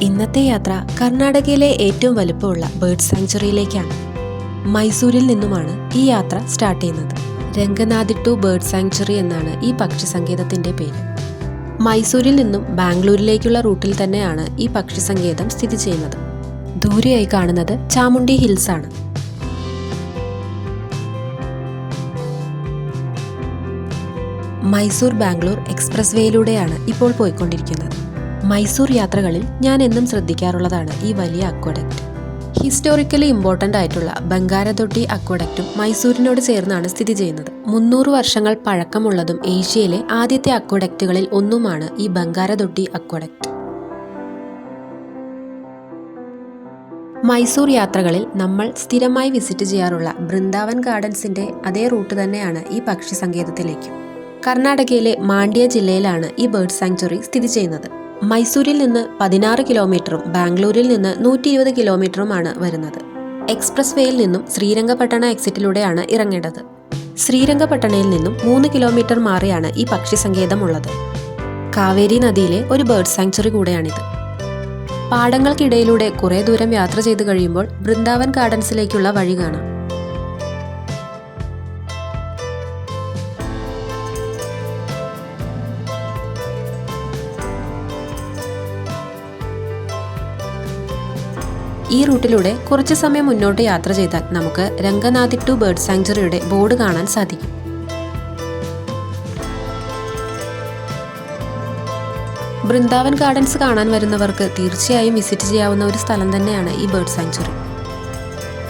ഇന്നത്തെ യാത്ര കർണാടകയിലെ ഏറ്റവും വലുപ്പമുള്ള ബേർഡ് സാങ്ച്വറിയിലേക്കാണ്. മൈസൂരിൽ നിന്നുമാണ് ഈ യാത്ര സ്റ്റാർട്ട് ചെയ്യുന്നത്. രംഗനാഥിട്ടു ബേർഡ് സാങ്ച്വറി എന്നാണ് ഈ പക്ഷി സങ്കേതത്തിന്റെ പേര്. മൈസൂരിൽ നിന്നും ബാംഗ്ലൂരിലേക്കുള്ള റൂട്ടിൽ തന്നെയാണ് ഈ പക്ഷി സങ്കേതം സ്ഥിതി ചെയ്യുന്നത്. ദൂരെയായി കാണുന്നത് ചാമുണ്ഡി ഹിൽസ് ആണ്. മൈസൂർ ബാംഗ്ലൂർ എക്സ്പ്രസ് വേയിലൂടെയാണ് ഇപ്പോൾ പോയിക്കൊണ്ടിരിക്കുന്നത്. മൈസൂർ യാത്രകളിൽ ഞാൻ എന്നും ശ്രദ്ധിക്കാറുള്ളതാണ് ഈ വലിയ അക്വഡക്റ്റ്. ഹിസ്റ്റോറിക്കലി ഇമ്പോർട്ടൻ്റ് ആയിട്ടുള്ള ബംഗാരതൊട്ടി അക്വഡക്റ്റും മൈസൂരിനോട് ചേർന്നാണ് സ്ഥിതി ചെയ്യുന്നത്. 300 വർഷങ്ങൾ പഴക്കമുള്ളതും ഏഷ്യയിലെ ആദ്യത്തെ അക്വഡക്റ്റുകളിൽ ഒന്നുമാണ് ഈ ബംഗാരതൊട്ടി അക്വഡക്റ്റ്. മൈസൂർ യാത്രകളിൽ നമ്മൾ സ്ഥിരമായി വിസിറ്റ് ചെയ്യാറുള്ള ബൃന്ദാവൻ ഗാർഡൻസിന്റെ അതേ റൂട്ട് തന്നെയാണ് ഈ പക്ഷി സങ്കേതത്തിലേക്കും. കർണാടകയിലെ മാണ്ഡ്യ ജില്ലയിലാണ് ഈ ബേർഡ് സാങ്ച്വറി സ്ഥിതി ചെയ്യുന്നത്. മൈസൂരിൽ നിന്ന് 16 കിലോമീറ്ററും ബാംഗ്ലൂരിൽ നിന്ന് 120 കിലോമീറ്ററുമാണ് വരുന്നത്. എക്സ്പ്രസ് വേയിൽ നിന്നും ശ്രീരംഗപട്ടണ എക്സിറ്റിലൂടെയാണ് ഇറങ്ങേണ്ടത്. ശ്രീരംഗപട്ടണയിൽ നിന്നും 3 കിലോമീറ്റർ മാറിയാണ് ഈ പക്ഷി സങ്കേതം ഉള്ളത്. കാവേരി നദിയിലെ ഒരു ബേർഡ് സാങ്ച്വറി കൂടെയാണിത്. പാടങ്ങൾക്കിടയിലൂടെ കുറേ ദൂരം യാത്ര ചെയ്ത് കഴിയുമ്പോൾ ബൃന്ദാവൻ ഗാർഡൻസിലേക്കുള്ള വഴി കാണാം. ഈ റൂട്ടിലൂടെ കുറച്ച് സമയം മുന്നോട്ട് യാത്ര ചെയ്താൽ നമുക്ക് രംഗനാഥിട്ടു ബേർഡ് സാങ്ച്വറിയുടെ ബോർഡ് കാണാൻ സാധിക്കും. ബൃന്ദാവൻ ഗാർഡൻസ് കാണാൻ വരുന്നവർക്ക് തീർച്ചയായും വിസിറ്റ് ചെയ്യാവുന്ന ഒരു സ്ഥലം തന്നെയാണ് ഈ ബേർഡ് സാങ്ച്വറി.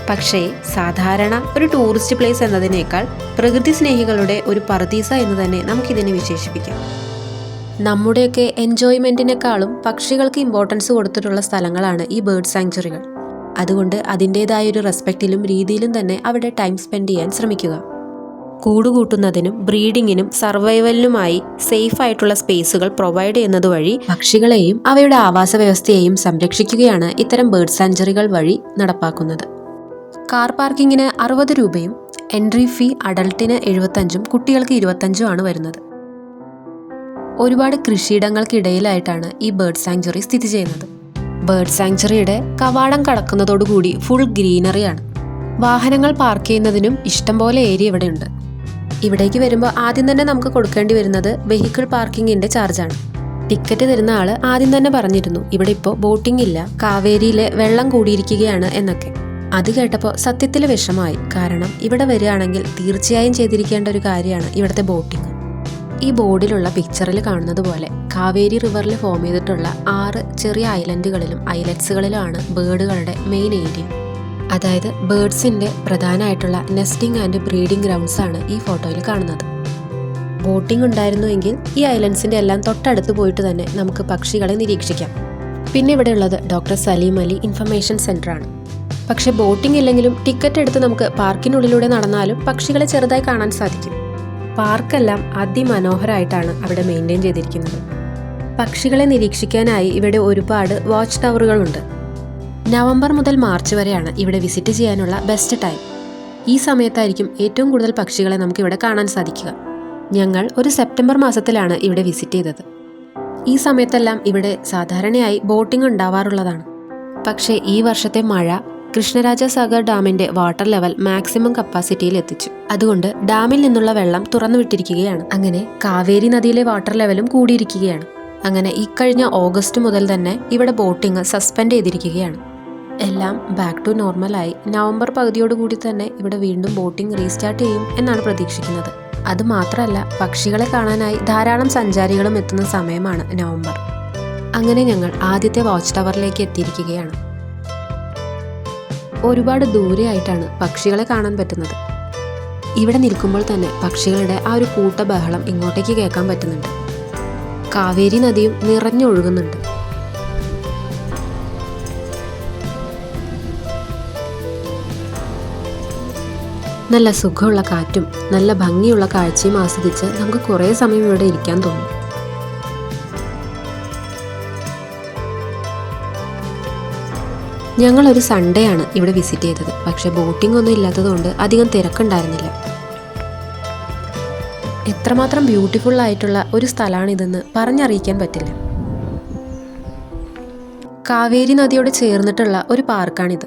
പക്ഷേ സാധാരണ ഒരു ടൂറിസ്റ്റ് പ്ലേസ് എന്നതിനേക്കാൾ പ്രകൃതി സ്നേഹികളുടെ ഒരു പറുദീസ എന്ന് തന്നെ നമുക്കിതിനെ വിശേഷിപ്പിക്കാം. നമ്മുടെയൊക്കെ എൻജോയ്മെന്റിനേക്കാളും പക്ഷികൾക്ക് ഇമ്പോർട്ടൻസ് കൊടുത്തിട്ടുള്ള സ്ഥലങ്ങളാണ് ഈ ബേർഡ് സാങ്ച്വറികൾ. അതുകൊണ്ട് അതിൻ്റെതായൊരു റെസ്പെക്റ്റിലും രീതിയിലും തന്നെ അവിടെ ടൈം സ്പെൻഡ് ചെയ്യാൻ ശ്രമിക്കുക. കൂടുകൂട്ടുന്നതിനും ബ്രീഡിങ്ങിനും സർവൈവലിനുമായി സേഫ് ആയിട്ടുള്ള സ്പേസുകൾ പ്രൊവൈഡ് ചെയ്യുന്നത് വഴി പക്ഷികളെയും അവയുടെ ആവാസ വ്യവസ്ഥയെയും സംരക്ഷിക്കുകയാണ് ഇത്തരം ബേർഡ് സാങ്ച്വറികൾ വഴി നടപ്പാക്കുന്നത്. കാർ പാർക്കിങ്ങിന് 60 രൂപയും എൻട്രി ഫീ അഡൾട്ടിന് 75ഉം കുട്ടികൾക്ക് 25ഉം ആണ് വരുന്നത്. ഒരുപാട് കൃഷിയിടങ്ങൾക്കിടയിലായിട്ടാണ് ഈ ബേർഡ് സാങ്ച്വറി സ്ഥിതി ചെയ്യുന്നത്. ബേർഡ് സാങ്ച്വറിയുടെ കവാടം കടക്കുന്നതോടുകൂടി ഫുൾ ഗ്രീനറിയാണ്. വാഹനങ്ങൾ പാർക്ക് ചെയ്യുന്നതിനും ഇഷ്ടംപോലെ ഏരിയ ഇവിടെയുണ്ട്. ഇവിടേക്ക് വരുമ്പോൾ ആദ്യം തന്നെ നമുക്ക് കൊടുക്കേണ്ടി വരുന്നത് വെഹിക്കിൾ പാർക്കിങ്ങിന്റെ ചാർജാണ്. ടിക്കറ്റ് തരുന്ന ആള് ആദ്യം തന്നെ പറഞ്ഞിരുന്നു ഇവിടെ ഇപ്പോൾ ബോട്ടിംഗ് ഇല്ല, കാവേരിയിലെ വെള്ളം കൂടിയിരിക്കുകയാണ് എന്നൊക്കെ. അത് കേട്ടപ്പോൾ സത്യത്തിൽ വിഷമമായി. കാരണം ഇവിടെ വരികയാണെങ്കിൽ തീർച്ചയായും ചെയ്തിരിക്കേണ്ട ഒരു കാര്യമാണ് ഇവിടുത്തെ ബോട്ടിംഗ്. ഈ ബോർഡിലുള്ള പിക്ചറിൽ കാണുന്നത് പോലെ കാവേരി റിവറിൽ ഫോം ചെയ്തിട്ടുള്ള 6 ചെറിയ ഐലൻഡുകളിലും ഐലറ്റ്സുകളിലുമാണ് ബേർഡുകളുടെ മെയിൻ ഏരിയ. അതായത് ബേർഡ്സിന്റെ പ്രധാനമായിട്ടുള്ള നെസ്റ്റിംഗ് ആൻഡ് ബ്രീഡിംഗ് ഗ്രൗണ്ട്സ് ആണ് ഈ ഫോട്ടോയിൽ കാണുന്നത്. ബോട്ടിംഗ് ഉണ്ടായിരുന്നുവെങ്കിൽ ഈ ഐലൻഡ്സിന്റെ എല്ലാം തൊട്ടടുത്ത് പോയിട്ട് തന്നെ നമുക്ക് പക്ഷികളെ നിരീക്ഷിക്കാം. പിന്നെ ഇവിടെ ഉള്ളത് doctor Salim Ali information centre ആണ്. പക്ഷെ ബോട്ടിംഗ് ഇല്ലെങ്കിലും ടിക്കറ്റ് എടുത്ത് നമുക്ക് പാർക്കിനുള്ളിലൂടെ നടന്നാലും പക്ഷികളെ ചെറുതായി കാണാൻ സാധിക്കും. പാർക്കെല്ലാം അതിമനോഹരമായിട്ടാണ് അവിടെ മെയിൻറ്റെയിൻ ചെയ്തിരിക്കുന്നത്. പക്ഷികളെ നിരീക്ഷിക്കാനായി ഇവിടെ ഒരുപാട് വാച്ച് ടവറുകളുണ്ട്. നവംബർ മുതൽ മാർച്ച് വരെയാണ് ഇവിടെ വിസിറ്റ് ചെയ്യാനുള്ള ബെസ്റ്റ് ടൈം. ഈ സമയത്തായിരിക്കും ഏറ്റവും കൂടുതൽ പക്ഷികളെ നമുക്ക് ഇവിടെ കാണാൻ സാധിക്കുക. ഞങ്ങൾ ഒരു സെപ്റ്റംബർ മാസത്തിലാണ് ഇവിടെ വിസിറ്റ് ചെയ്തത്. ഈ സമയത്തെല്ലാം ഇവിടെ സാധാരണയായി ബോട്ടിംഗ് ഉണ്ടാവാറുള്ളതാണ്. പക്ഷേ ഈ വർഷത്തെ മഴ കൃഷ്ണരാജസാഗർ ഡാമിന്റെ വാട്ടർ ലെവൽ മാക്സിമം കപ്പാസിറ്റിയിൽ എത്തിച്ചു. അതുകൊണ്ട് ഡാമിൽ നിന്നുള്ള വെള്ളം തുറന്നുവിട്ടിരിക്കുകയാണ്. അങ്ങനെ കാവേരി നദിയിലെ വാട്ടർ ലെവലും കൂടിയിരിക്കുകയാണ്. അങ്ങനെ ഇക്കഴിഞ്ഞ ഓഗസ്റ്റ് മുതൽ തന്നെ ഇവിടെ ബോട്ടിംഗ് സസ്പെൻഡ് ചെയ്തിരിക്കുകയാണ്. എല്ലാം ബാക്ക് ടു നോർമലായി നവംബർ പകുതിയോടുകൂടി തന്നെ ഇവിടെ വീണ്ടും ബോട്ടിംഗ് റീസ്റ്റാർട്ട് ചെയ്യും എന്നാണ് പ്രതീക്ഷിക്കുന്നത്. അത് മാത്രമല്ല പക്ഷികളെ കാണാനായി ധാരാളം സഞ്ചാരികളും എത്തുന്ന സമയമാണ് നവംബർ. അങ്ങനെ ഞങ്ങൾ ആദ്യത്തെ വാച്ച് ടവറിലേക്ക് എത്തിയിരിക്കുകയാണ്. ഒരുപാട് ദൂരെയായിട്ടാണ് പക്ഷികളെ കാണാൻ പറ്റുന്നത്. ഇവിടെ നിൽക്കുമ്പോൾ തന്നെ പക്ഷികളുടെ ആ ഒരു കൂട്ട ബഹളം ഇങ്ങോട്ടേക്ക് കേൾക്കാൻ പറ്റുന്നുണ്ട്. കാവേരി നദിയും നിറഞ്ഞൊഴുകുന്നുണ്ട്. നല്ല സുഖമുള്ള കാറ്റും നല്ല ഭംഗിയുള്ള കാഴ്ചയും ആസ്വദിച്ച് നമുക്ക് കുറേ സമയം ഇവിടെ ഇരിക്കാൻ തോന്നും. ഞങ്ങളൊരു സൺഡേ ആണ് ഇവിടെ വിസിറ്റ് ചെയ്തത്. പക്ഷെ ബോട്ടിംഗ് ഒന്നും ഇല്ലാത്തതുകൊണ്ട് അധികം തിരക്കുണ്ടായിരുന്നില്ല. എത്രമാത്രം ബ്യൂട്ടിഫുൾ ആയിട്ടുള്ള ഒരു സ്ഥലമാണിതെന്ന് പറഞ്ഞറിയിക്കാൻ പറ്റില്ല. കാവേരി നദിയോട് ചേർന്നിട്ടുള്ള ഒരു പാർക്കാണിത്.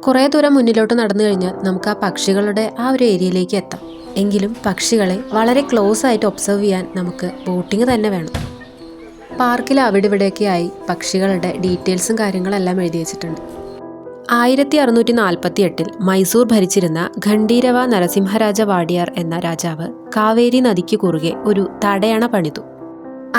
കുറേ ദൂരം മുന്നിലോട്ട് നടന്നു കഴിഞ്ഞാൽ നമുക്ക് ആ പക്ഷികളുടെ ആ ഒരു ഏരിയയിലേക്ക് എത്താം. എങ്കിലും പക്ഷികളെ വളരെ ക്ലോസ് ആയിട്ട് ഒബ്സർവ് ചെയ്യാൻ നമുക്ക് ബോട്ടിങ് തന്നെ വേണം. പാർക്കിൽ അവിടെ ഇവിടെയൊക്കെയായി പക്ഷികളുടെ ഡീറ്റെയിൽസും കാര്യങ്ങളെല്ലാം എഴുതി വെച്ചിട്ടുണ്ട്. 1648 മൈസൂർ ഭരിച്ചിരുന്ന ഖണ്ഡീരവ നരസിംഹരാജ വാഡിയാർ എന്ന രാജാവ് കാവേരി നദിക്ക് കുറുകെ ഒരു തടയണ പണിതു.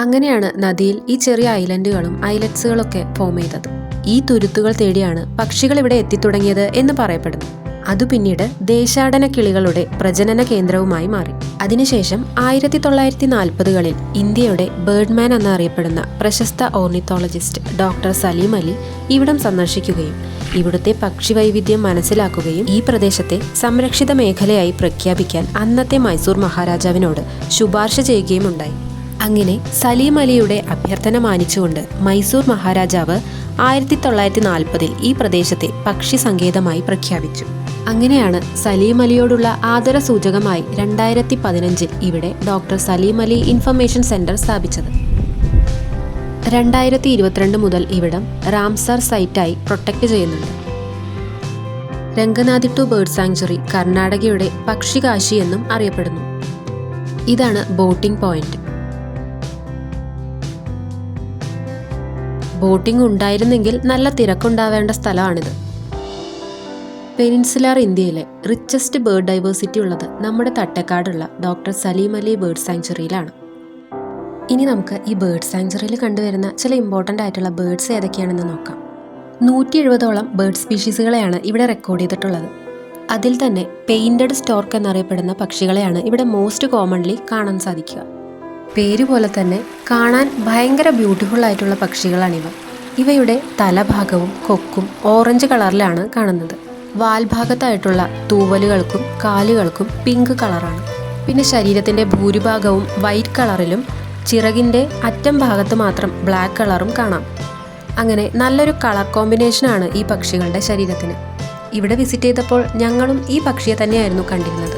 അങ്ങനെയാണ് നദിയിൽ ഈ ചെറിയ ഐലൻഡുകളും ഐലറ്റ്സുകളൊക്കെ ഫോം ചെയ്തത്. ഈ തുരുത്തുകൾ തേടിയാണ് പക്ഷികൾ ഇവിടെ എത്തിത്തുടങ്ങിയത് എന്ന് പറയപ്പെടുന്നു. അതു പിന്നീട് ദേശാടന കിളികളുടെ പ്രജനന കേന്ദ്രവുമായി മാറി. അതിനുശേഷം 1940കളിൽ ഇന്ത്യയുടെ ബേർഡ്മാൻ എന്നറിയപ്പെടുന്ന പ്രശസ്ത ഓർണിത്തോളജിസ്റ്റ് ഡോക്ടർ സലീം അലി ഇവിടം സന്ദർശിക്കുകയും ഇവിടുത്തെ പക്ഷി വൈവിധ്യം മനസ്സിലാക്കുകയും ഈ പ്രദേശത്തെ സംരക്ഷിത മേഖലയായി പ്രഖ്യാപിക്കാൻ അന്നത്തെ മൈസൂർ മഹാരാജാവിനോട് ശുപാർശ ചെയ്യുകയും ഉണ്ടായി. അങ്ങനെ സലീം അലിയുടെ അഭ്യർത്ഥന മാനിച്ചുകൊണ്ട് മൈസൂർ മഹാരാജാവ് 1940 ഈ പ്രദേശത്തെ പക്ഷി സങ്കേതമായി പ്രഖ്യാപിച്ചു. അങ്ങനെയാണ് സലീം അലിയോടുള്ള ആദര സൂചകമായി 2015 ഇവിടെ doctor Salim Ali information centre സ്ഥാപിച്ചത്. 2022 മുതൽ ഇവിടം റാംസാർ സൈറ്റായി പ്രൊട്ടക്ട് ചെയ്യുന്നുണ്ട്. രംഗനാഥിട്ടു ബേർഡ് സാങ്ച്വറി കർണാടകയുടെ പക്ഷികാശി എന്നും അറിയപ്പെടുന്നു. ഇതാണ് ബോട്ടിംഗ് പോയിന്റ്. ബോട്ടിംഗ് ഉണ്ടായിരുന്നെങ്കിൽ നല്ല തിരക്കുണ്ടാവേണ്ട സ്ഥലമാണിത്. പെനിൻസുലാർ ഇന്ത്യയിലെ റിച്ചസ്റ്റ് ബേർഡ് ഡൈവേഴ്സിറ്റി ഉള്ളത് നമ്മുടെ തട്ടേക്കാടുള്ള ഡോക്ടർ സലീം അലി ബേർഡ് സാങ്ച്വറിയിലാണ്. ഇനി നമുക്ക് ഈ ബേർഡ് സാങ്ച്വറിയിൽ കണ്ടുവരുന്ന ചില ഇമ്പോർട്ടൻ്റ് ആയിട്ടുള്ള ബേർഡ്സ് ഏതൊക്കെയാണെന്ന് നോക്കാം. 170ഓളം ബേർഡ് സ്പീഷീസുകളെയാണ് ഇവിടെ റെക്കോർഡ് ചെയ്തിട്ടുള്ളത്. അതിൽ തന്നെ പെയിൻറ്റഡ് സ്റ്റോർക്ക് എന്നറിയപ്പെടുന്ന പക്ഷികളെയാണ് ഇവിടെ മോസ്റ്റ് കോമൺലി കാണാൻ സാധിക്കുക. പേര് പോലെ തന്നെ കാണാൻ ഭയങ്കര ബ്യൂട്ടിഫുൾ ആയിട്ടുള്ള പക്ഷികളാണിവ. ഇവയുടെ തലഭാഗവും കൊക്കും ഓറഞ്ച് കളറിലാണ് കാണുന്നത്. വാൽഭാഗത്തായിട്ടുള്ള തൂവലുകൾക്കും കാലുകൾക്കും പിങ്ക് കളറാണ്. പിന്നെ ശരീരത്തിൻ്റെ ഭൂരിഭാഗവും വൈറ്റ് കളറിലും ചിറകിൻ്റെ അറ്റം ഭാഗത്ത് മാത്രം ബ്ലാക്ക് കളറും കാണാം. അങ്ങനെ നല്ലൊരു കളർ കോമ്പിനേഷനാണ് ഈ പക്ഷികളുടെ ശരീരത്തിന്. ഇവിടെ വിസിറ്റ് ചെയ്തപ്പോൾ ഞങ്ങളും ഈ പക്ഷിയെ തന്നെയായിരുന്നു കണ്ടിരുന്നത്.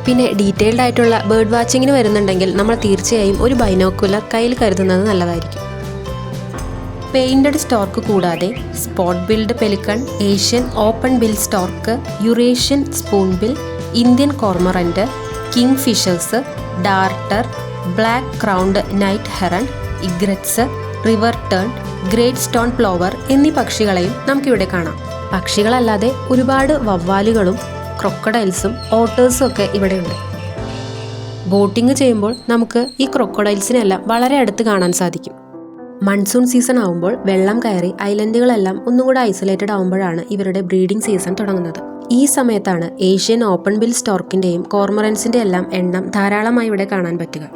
പിന്നെ ഡീറ്റെയിൽഡ് ആയിട്ടുള്ള ബേർഡ് വാച്ചിങ്ങിന് വരുന്നുണ്ടെങ്കിൽ നമ്മൾ തീർച്ചയായും ഒരു ബൈനോക്കുലർ കയ്യിൽ കരുതുന്നത് നല്ലതായിരിക്കും. പെയിൻറ്റഡ് സ്റ്റോർക്ക് കൂടാതെ spot billed pelican, Asian open bill stork, Eurasian spoonbill, Indian cormorant, kingfishers, darter, black crowned night heron, egrets, river tern, great stone plover എന്നീ പക്ഷികളെയും നമുക്കിവിടെ കാണാം. പക്ഷികളല്ലാതെ ഒരുപാട് വവ്വാലുകളും ക്രൊക്കഡൈൽസും ഓട്ടേഴ്സും ഒക്കെ ഇവിടെയുണ്ട്. ബോട്ടിംഗ് ചെയ്യുമ്പോൾ നമുക്ക് ഈ ക്രൊക്കഡൈൽസിനെല്ലാം വളരെ അടുത്ത് കാണാൻ സാധിക്കും. മൺസൂൺ സീസൺ ആവുമ്പോൾ വെള്ളം കയറി ഐലൻഡുകളെല്ലാം ഒന്നുകൂടെ ഐസൊലേറ്റഡ് ആവുമ്പോഴാണ് ഇവരുടെ ബ്രീഡിംഗ് സീസൺ തുടങ്ങുന്നത്. ഈ സമയത്താണ് ഏഷ്യൻ ഓപ്പൺ ബിൽ സ്റ്റോർക്കിൻ്റെയും കോർമറൻസിൻ്റെ എല്ലാം എണ്ണം ധാരാളമായി ഇവിടെ കാണാൻ പറ്റുക.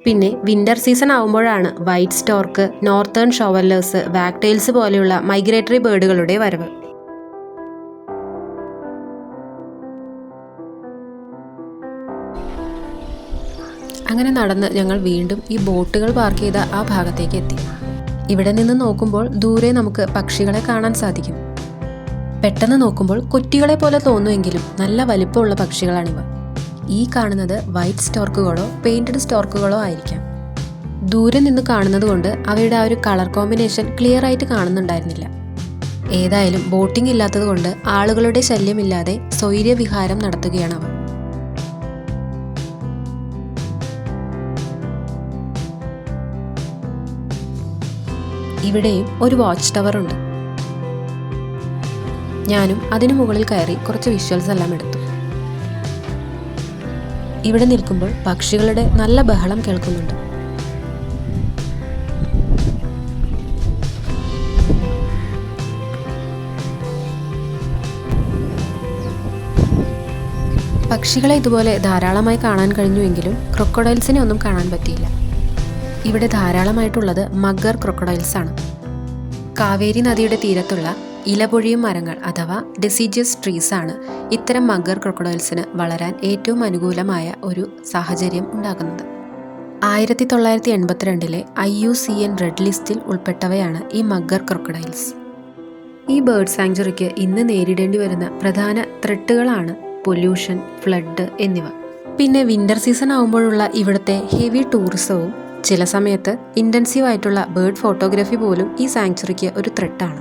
പിന്നെ വിൻ്റർ സീസൺ ആവുമ്പോഴാണ് white stork, northern shovelers, wagtails പോലെയുള്ള മൈഗ്രേറ്ററി ബേർഡുകളുടെ വരവ്. അങ്ങനെ നടന്ന് ഞങ്ങൾ വീണ്ടും ഈ ബോട്ടുകൾ പാർക്ക് ചെയ്ത ആ ഭാഗത്തേക്ക് എത്തി. ഇവിടെ നിന്ന് നോക്കുമ്പോൾ ദൂരെ നമുക്ക് പക്ഷികളെ കാണാൻ സാധിക്കും. പെട്ടെന്ന് നോക്കുമ്പോൾ കുറ്റികളെ പോലെ തോന്നുമെങ്കിലും നല്ല വലിപ്പമുള്ള പക്ഷികളാണിവ. ഈ കാണുന്നത് വൈറ്റ് സ്റ്റോർക്കുകളോ പെയിൻറ്റഡ് സ്റ്റോർക്കുകളോ ആയിരിക്കാം. ദൂരെ നിന്ന് കാണുന്നത് കൊണ്ട് അവയുടെ ആ ഒരു കളർ കോമ്പിനേഷൻ ക്ലിയർ ആയിട്ട് കാണുന്നുണ്ടായിരുന്നില്ല. ഏതായാലും ബോട്ടിംഗ് ഇല്ലാത്തത് കൊണ്ട് ആളുകളുടെ ശല്യമില്ലാതെ സ്വൈര്യവിഹാരം നടത്തുകയാണ് അവ. ഇവിടെയും ഒരു വാച്ച് ടവർ ഉണ്ട്. ഞാനും അതിനു മുകളിൽ കയറി കുറച്ച് വിഷ്വൽസ് എല്ലാം എടുത്തു. ഇവിടെ നിൽക്കുമ്പോൾ പക്ഷികളുടെ നല്ല ബഹളം കേൾക്കുന്നുണ്ട്. പക്ഷികളെ ഇതുപോലെ ധാരാളമായി കാണാൻ കഴിഞ്ഞുവെങ്കിലും ക്രൊക്കഡൈൽസിനെ ഒന്നും കാണാൻ പറ്റിയില്ല. ഇവിടെ ധാരാളമായിട്ടുള്ളത് മഗ്ഗർ ക്രൊക്കഡൈൽസ് ആണ്. കാവേരി നദിയുടെ തീരത്തുള്ള ഇലപൊഴിയും മരങ്ങൾ അഥവാ ഡെസിജിയസ് ട്രീസ് ആണ് ഇത്തരം മഗ്ഗർ ക്രൊക്കഡൈൽസിന് വളരാൻ ഏറ്റവും അനുകൂലമായ ഒരു സാഹചര്യം ഉണ്ടാക്കുന്നത്. 1982 IUCN റെഡ് ലിസ്റ്റിൽ ഉൾപ്പെട്ടവയാണ് ഈ മഗ്ഗർ ക്രൊക്കഡൈൽസ്. ഈ ബേർഡ് സാങ്ച്വറിക്ക് ഇന്ന് നേരിടേണ്ടി വരുന്ന പ്രധാന ത്രെട്ടുകളാണ് പൊല്യൂഷൻ, ഫ്ലഡ് എന്നിവ. പിന്നെ വിൻ്റർ സീസൺ ആകുമ്പോഴുള്ള ഇവിടുത്തെ ഹെവി ടൂറിസവും ചില സമയത്ത് ഇൻറ്റൻസീവ് ആയിട്ടുള്ള ബേർഡ് ഫോട്ടോഗ്രാഫി പോലും ഈ സാങ്ച്വറിക്ക് ഒരു ത്രെട്ടാണ്.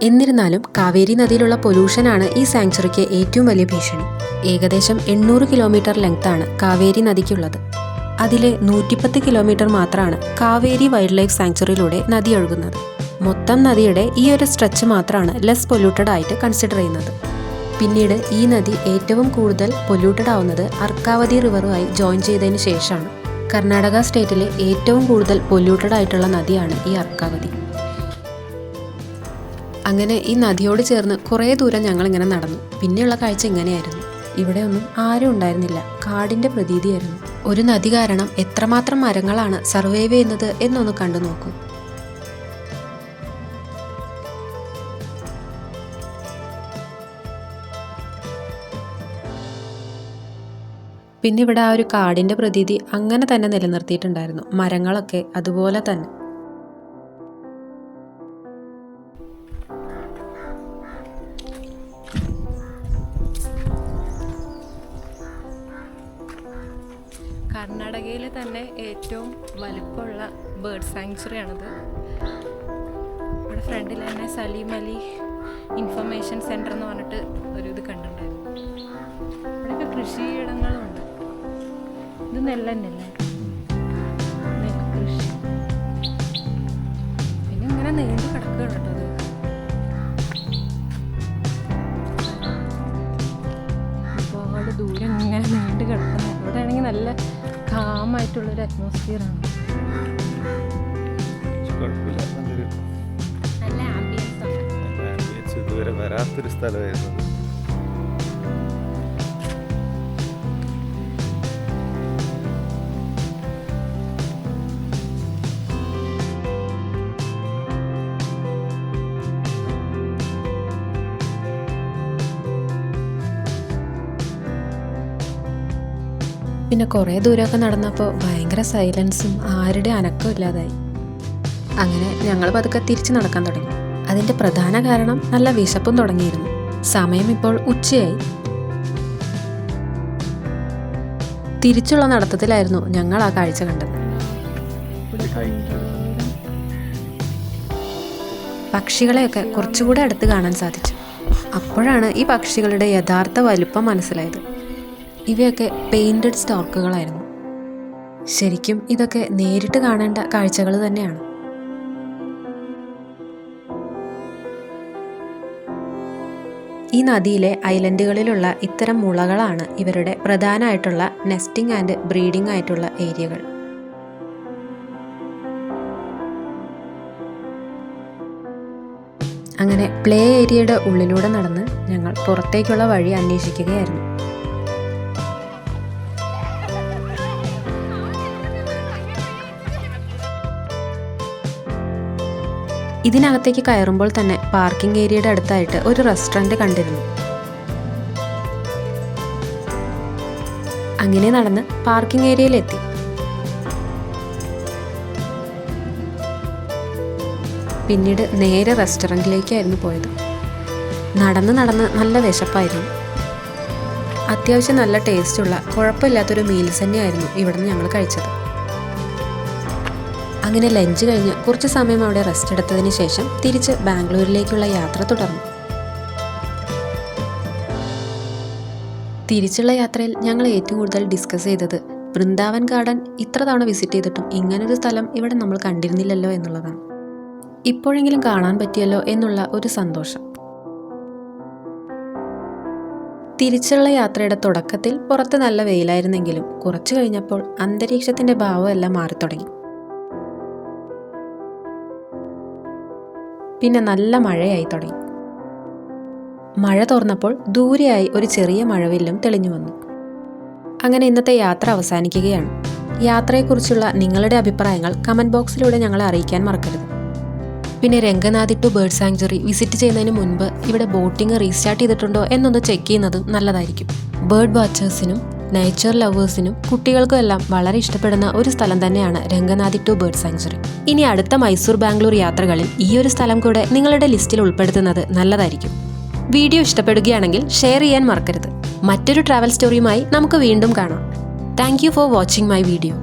എന്നിരുന്നാലും കാവേരി നദിയിലുള്ള പൊല്യൂഷനാണ് ഈ സാങ്ച്വറിക്ക് ഏറ്റവും വലിയ ഭീഷണി. ഏകദേശം 800 കിലോമീറ്റർ ലെങ്താണ് കാവേരി നദിക്കുള്ളത്. അതിലെ 110 കിലോമീറ്റർ മാത്രമാണ് കാവേരി വൈൽഡ് ലൈഫ് സാങ്ച്വറിയിലൂടെ നദി ഒഴുകുന്നത്. മൊത്തം നദിയുടെ ഈ ഒരു സ്ട്രെച്ച് മാത്രമാണ് ലെസ് പൊല്യൂട്ടഡ് ആയിട്ട് കൺസിഡർ ചെയ്യുന്നത്. പിന്നീട് ഈ നദി ഏറ്റവും കൂടുതൽ പൊല്യൂട്ടഡ് ആവുന്നത് അർക്കാവതി റിവറുമായി ജോയിൻ ചെയ്തതിന് ശേഷമാണ്. കർണാടക സ്റ്റേറ്റിലെ ഏറ്റവും കൂടുതൽ പൊല്യൂട്ടഡ് ആയിട്ടുള്ള നദിയാണ് ഈ അർക്കാവതി. അങ്ങനെ ഈ നദിയോട് ചേർന്ന് കുറേ ദൂരം ഞങ്ങളിങ്ങനെ നടന്നു. പിന്നെയുള്ള കാഴ്ച ഇങ്ങനെയായിരുന്നു. ഇവിടെ ഒന്നും ആരും ഉണ്ടായിരുന്നില്ല. കാടിൻ്റെ പ്രതീതിയായിരുന്നു. ഒരു നദി കാരണം എത്രമാത്രം മരങ്ങളാണ് സർവൈവ് ചെയ്യുന്നത് എന്നൊന്ന് കണ്ടു നോക്കൂ. പിന്നെ ഇവിടെ ആ ഒരു കാടിൻ്റെ പ്രതീതി അങ്ങനെ തന്നെ നിലനിർത്തിയിട്ടുണ്ടായിരുന്നു. മരങ്ങളൊക്കെ അതുപോലെ തന്നെ. കർണാടകയിലെ തന്നെ ഏറ്റവും വലുപ്പമുള്ള ബേർഡ് സാങ്ച്വറിയാണിത്. ഇവിടെ ഫ്രണ്ടിൽ തന്നെ സലീം അലി ഇൻഫർമേഷൻ സെൻറ്റർ എന്ന് പറഞ്ഞിട്ട് ഒരു ഇത് കണ്ടിട്ടുണ്ടായിരുന്നു. ഇവിടെയൊക്കെ കൃഷിയിടങ്ങളുണ്ട്. ഇത് നെല്ലന്നല്ലേ, നെൽകൃഷി. പിന്നെ ഇങ്ങനെ നീണ്ടു കിടക്കുകയാണ് കേട്ടോ. അത് ഒരുപാട് ദൂരം ഇങ്ങനെ നീണ്ടു കിടക്കുന്നു. ഇവിടെ ആണെങ്കിൽ നല്ല കാമായിട്ടുള്ളൊരു അറ്റ്മോസ്ഫിയറാണ്. നല്ല ആംബിയൻസ്. ഇതുവരെ വരാത്തൊരു സ്ഥലമായിരുന്നു. പിന്നെ കുറേ ദൂരമൊക്കെ നടന്നപ്പോൾ ഭയങ്കര സൈലൻസും ആരുടെ അനക്കവും ഇല്ലാതായി. അങ്ങനെ ഞങ്ങൾ പതുക്കെ തിരിച്ചു നടക്കാൻ തുടങ്ങി. അതിൻ്റെ പ്രധാന കാരണം നല്ല വിശപ്പും തുടങ്ങിയിരുന്നു. സമയം ഇപ്പോൾ ഉച്ചയായി. തിരിച്ചുള്ള നടത്തത്തിലായിരുന്നു ഞങ്ങൾ ആ കാഴ്ച കണ്ടത്. പക്ഷികളെയൊക്കെ കുറച്ചുകൂടെ അടുത്ത് കാണാൻ സാധിച്ചു. അപ്പോഴാണ് ഈ പക്ഷികളുടെ യഥാർത്ഥ വലുപ്പം മനസ്സിലായത്. ഇവയൊക്കെ പെയിൻറ്റഡ് സ്റ്റോർക്കുകളായിരുന്നു. ശരിക്കും ഇതൊക്കെ നേരിട്ട് കാണേണ്ട കാഴ്ചകൾ തന്നെയാണ്. ഈ നദിയിലെ ഐലൻഡുകളിലുള്ള ഇത്തരം മുളകളാണ് ഇവരുടെ പ്രധാനമായിട്ടുള്ള നെസ്റ്റിംഗ് ആൻഡ് ബ്രീഡിംഗ് ആയിട്ടുള്ള ഏരിയകൾ. അങ്ങനെ പ്ലേ ഏരിയയുടെ ഉള്ളിലൂടെ നടന്ന് ഞങ്ങൾ പുറത്തേക്കുള്ള വഴി അന്വേഷിക്കുകയായിരുന്നു. ഇതിനകത്തേക്ക് കയറുമ്പോൾ തന്നെ പാർക്കിംഗ് ഏരിയയുടെ അടുത്തായിട്ട് ഒരു റെസ്റ്റോറൻറ്റ് കണ്ടിരുന്നു. അങ്ങനെ നടന്ന് പാർക്കിംഗ് ഏരിയയിലെത്തി. പിന്നീട് നേരെ റെസ്റ്റോറൻറ്റിലേക്കായിരുന്നു പോയത്. നടന്ന് നല്ല വിശപ്പായിരുന്നു. അത്യാവശ്യം നല്ല ടേസ്റ്റുള്ള കുഴപ്പമില്ലാത്തൊരു മീൽസ് തന്നെയായിരുന്നു ഇവിടുന്ന് ഞങ്ങൾ കഴിച്ചത്. അങ്ങനെ ലഞ്ച് കഴിഞ്ഞ് കുറച്ച് സമയം അവിടെ റെസ്റ്റ് എടുത്തതിന് ശേഷം തിരിച്ച് ബാംഗ്ലൂരിലേക്കുള്ള യാത്ര തുടർന്നു. തിരിച്ചുള്ള യാത്രയിൽ ഞങ്ങൾ ഏറ്റവും കൂടുതൽ ഡിസ്കസ് ചെയ്തത് വൃന്ദാവൻ ഗാർഡൻ ഇത്ര തവണ വിസിറ്റ് ചെയ്തിട്ടും ഇങ്ങനൊരു സ്ഥലം ഇവിടെ നമ്മൾ കണ്ടിരുന്നില്ലല്ലോ എന്നുള്ളതാണ്. ഇപ്പോഴെങ്കിലും കാണാൻ പറ്റിയല്ലോ എന്നുള്ള ഒരു സന്തോഷം. തിരിച്ചുള്ള യാത്രയുടെ തുടക്കത്തിൽ പുറത്ത് നല്ല വെയിലായിരുന്നെങ്കിലും കുറച്ചു കഴിഞ്ഞപ്പോൾ അന്തരീക്ഷത്തിൻ്റെ ഭാവമെല്ലാം മാറിത്തുടങ്ങി. പിന്നെ നല്ല മഴയായി തുടങ്ങി. മഴ തോർന്നപ്പോൾ ദൂരെയായി ഒരു ചെറിയ മഴവില്ലും തെളിഞ്ഞു വന്നു. അങ്ങനെ ഇന്നത്തെ യാത്ര അവസാനിക്കുകയാണ്. യാത്രയെക്കുറിച്ചുള്ള നിങ്ങളുടെ അഭിപ്രായങ്ങൾ കമൻറ്റ് ബോക്സിലൂടെ ഞങ്ങളെ അറിയിക്കാൻ മറക്കരുത്. പിന്നെ രംഗനാഥി ടു ബേർഡ് സാങ്ച്വറി വിസിറ്റ് ചെയ്യുന്നതിന് മുൻപ് ഇവിടെ ബോട്ടിംഗ് റീസ്റ്റാർട്ട് ചെയ്തിട്ടുണ്ടോ എന്നൊന്ന് ചെക്ക് ചെയ്യുന്നത് നല്ലതായിരിക്കും. ബേർഡ് വാച്ചേഴ്സിനും നേച്ചർ ലവേഴ്സിനും കുട്ടികൾക്കും എല്ലാം വളരെ ഇഷ്ടപ്പെടുന്ന ഒരു സ്ഥലം തന്നെയാണ് രംഗനാഥി ടു ബേർഡ് സാങ്ച്വറി. ഇനി അടുത്ത മൈസൂർ ബാംഗ്ലൂർ യാത്രകളിൽ ഈ ഒരു സ്ഥലം കൂടെ നിങ്ങളുടെ ലിസ്റ്റിൽ ഉൾപ്പെടുത്തുന്നത് നല്ലതായിരിക്കും. വീഡിയോ ഇഷ്ടപ്പെടുകയാണെങ്കിൽ ഷെയർ ചെയ്യാൻ മറക്കരുത്. മറ്റൊരു ട്രാവൽ സ്റ്റോറിയുമായി നമുക്ക് വീണ്ടും കാണാം. Thank you for watching my video.